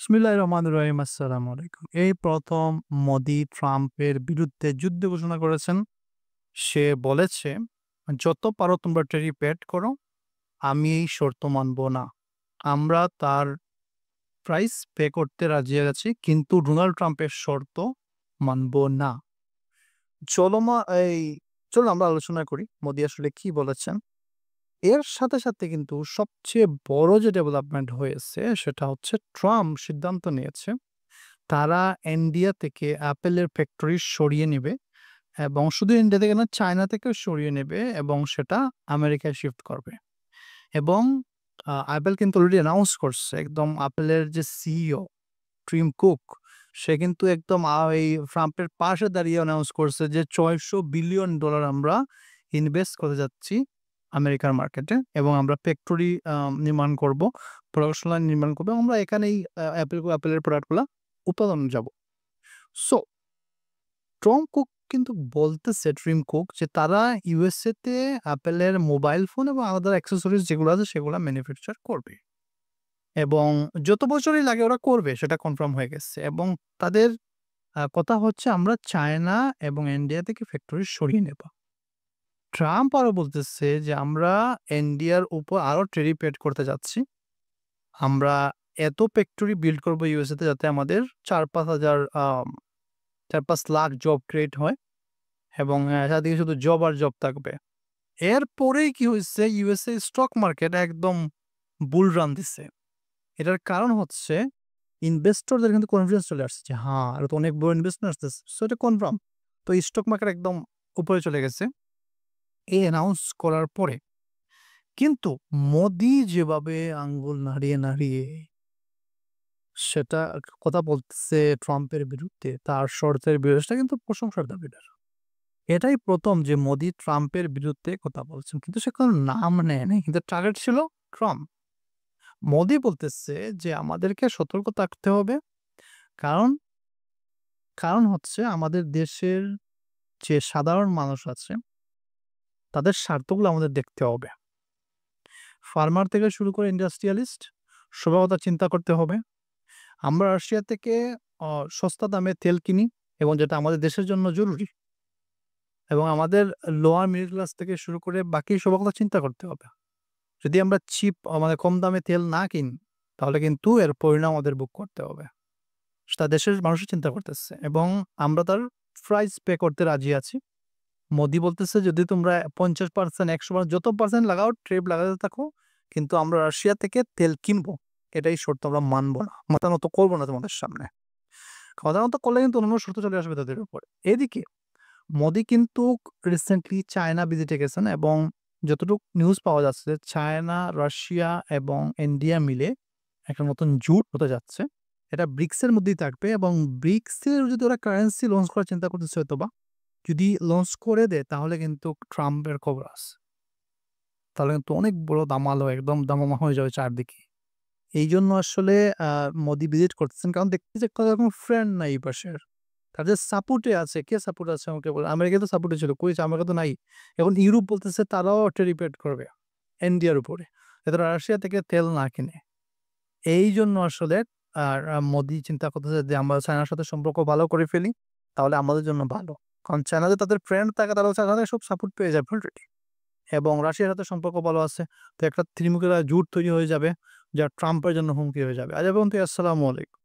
বিসমিল্লাহির রহমানির রহিম। আসসালামু আলাইকুম। এই ১ম মোদি ট্রাম্পের বিরুদ্ধে যুদ্ধ ঘোষণা করেছেন। সে বলেছে, "যত পারো তোমরা ট্যারিফ এড করো। আমি এই শর্ত মানব না।" আমরা তার প্রাইস পে করতে রাজি আছি, কিন্তু ডোনাল্ড ট্রাম্পের শর্ত মানব না। চলমা এই চলুন আমরা আলোচনা করি মোদি আসলে কি বলেছেন। এর সাথে, সাথে কিন্তু সবচেয়ে বড় যে ডেভেলপমেন্ট হয়েছে সেটা হচ্ছে ট্রাম্প সিদ্ধান্ত নিয়েছে তারা ইন্ডিয়া থেকে অ্যাপেলের ফ্যাক্টরি সরিয়ে নিবে এবং শুধু ইন্ডিয়া থেকে না চায়না থেকেও সরিয়ে নেবে এবং সেটা আমেরিকায় শিফট করবে। এবং অ্যাপেল কিন্তু অলরেডি অ্যানাউন্স করছে একদম অ্যাপেলের যে সিইও টিম কুক সে কিন্তু একদম এই ট্রাম্পের পাশে দাঁড়িয়ে অ্যানাউন্স করছে যে $৬০০ বিলিয়ন আমরা ইনভেস্ট করতে যাচ্ছি আমেরিকার মার্কেটে এবং আমরা ফ্যাক্টরি নির্মাণ করব, প্রোডাকশন লাইন নির্মাণ করব। আমরা এখানেই অ্যাপেলের প্রোডাক্টগুলা উৎপাদন যাব। সো টম কুক কিন্তু বলতেছে টিম কুক যে তারা ইউএসএ তে অ্যাপেলের মোবাইল ফোন এবং আলাদা অ্যাক্সেসরিজ যেগুলো আছে সেগুলা ম্যানুফ্যাকচার করবে। এবং যত বছরই লাগে ওরা করবে সেটা কনফার্ম হয়ে গেছে। এবং তাদের কথা হচ্ছে আমরা চায়না এবং ইন্ডিয়া থেকে ফ্যাক্টরি সরিয়ে নেব। ট্রাম্প আরো বলতেছে যে আমরা ইন্ডিয়ার উপর আরো ট্যারিফ এড করতে যাচ্ছি। আমরা এত ফ্যাক্টরি বিল্ড করব ইউএসএ তে যাতে আমাদের ৪-৫ হাজার ৪-৫ লাখ জব ক্রিয়েট হয় এবং চারদিকে শুধু জব আর জব থাকবে। এরপরেই কি হইছে ইউএসএ স্টক মার্কেট একদম বুল রান দিছে। এটার কারণ হচ্ছে ইনভেস্টরদের কিন্তু কনফিডেন্স চলে আসছে যে হ্যাঁ, এটা তো অনেক বড় ইনভেস্টমেন্ট আসতেছে। সো এটা কনফার্ম। তো স্টক মার্কেট একদম উপরে চলে গেছে এই অ্যানাউন্স করার পরে। কিন্তু মোদি যেভাবে আঙ্গুল নাড়িয়ে, নাড়িয়ে সেটা কথা বলতেছে ট্রাম্পের বিরুদ্ধে, তার শর্তের বিরুদ্ধে সেটা কিন্তু প্রশংসার দাবিদার। এটাই ১ম যে মোদি ট্রাম্পের বিরুদ্ধে কথা বলছেন। কিন্তু সে কোনো নাম নেয় নাই। কিন্তু টার্গেট ছিল ট্রাম্প। মোদি বলতেছে যে আমাদেরকে সতর্ক থাকতে হবে। কারণ, কারণ হচ্ছে আমাদের দেশের যে সাধারণ মানুষ আছে তাদের স্বার্থগুলো আমাদের দেখতে হবে। ফার্মার থেকে শুরু করে ইন্ডাস্ট্রিয়ালিস্ট সবার কথা চিন্তা করতে হবে। আমরা রাশিয়া থেকে অ সস্তা দামে তেল কিনি এবং যেটা আমাদের দেশের জন্য জরুরি। এবং আমাদের লোয়ার মিডল ক্লাস থেকে শুরু করে বাকি সবার কথা চিন্তা করতে হবে। যদি আমরা চিপ মানে কম দামে তেল না কিনি, তাহলে কিন্তু এর পরিণাম আমাদের ভোগ করতে হবে। সেটা দেশের মানুষই চিন্তা করতেছে এবং আমরা তার প্রাইস পে করতে রাজি আছি। মোদি বলতেছে যদি তোমরা ৫০% ১০০% যত পার্সেন্ট লাগাও ট্যারিফ লাগাতে থাকো, কিন্তু আমরা রাশিয়া থেকে তেল কিনবো। এটাই শর্ত আমরা মানব না। মাথা নত করব না তোমাদের সামনে। কথা মতো করলে কিন্তু অন্যান্য শর্ত চলে আসবে তাদের উপরে। এদিকে মোদি কিন্তু রিসেন্টলি চায়না ভিজিটে গেছেন এবং যতটুকু নিউজ পাওয়া যাচ্ছে চায়না, রাশিয়া এবং ইন্ডিয়া মিলে একটা নতুন জোট হতে যাচ্ছে। এটা ব্রিক্স এর মধ্যেই থাকবে এবং ব্রিক্স এর যদি ওরা কারেন্সি লঞ্চ করার চিন্তা করতেছে হয়তোবা। যদি লঞ্চ করে দেয় তাহলে কিন্তু ট্রাম্পের খবর আছে। তাহলে কিন্তু অনেক বড় দামালো একদম দামামা হয়ে যাবে চারদিকে। এইজন্য আসলে আ মোদি ভিজিট করতেছেন। কারণ দেখতেছে কোনো ফ্রেন্ড নাই এই পাশের। তাদের সাপোর্টে আছে। কে সাপোর্ট আছে আমাকে বলেন? আমেরিকা তো সাপোর্টে ছিল। কই আমেরিকা তো নাই। এখন ইউরোপ বলতেছে তারাও ট্যারিফ এড করবে ইন্ডিয়ার উপরে। যাতে রাশিয়া থেকে তেল না কিনে। এইজন্য আসলে আর মোদি চিন্তা করতেছে যে আমরা চায়নার সাথে সম্পর্ক ভালো করে ফেলি। তাহলে আমাদের জন্য ভালো। কারণ চায়না যে তাদের ফ্রেন্ড থাকে তারা চায়না থেকে সব সাপোর্ট পেয়ে যাবে অলরেডি। এবং রাশিয়ার সাথে সম্পর্ক ভালো আছে। তো একটা ত্রিমুখী জোট তৈরি হয়ে যাবে যা ট্রাম্পের জন্য হুমকি হয়ে যাবে। আজ এ পর্যন্তই। আসসালামু আলাইকুম।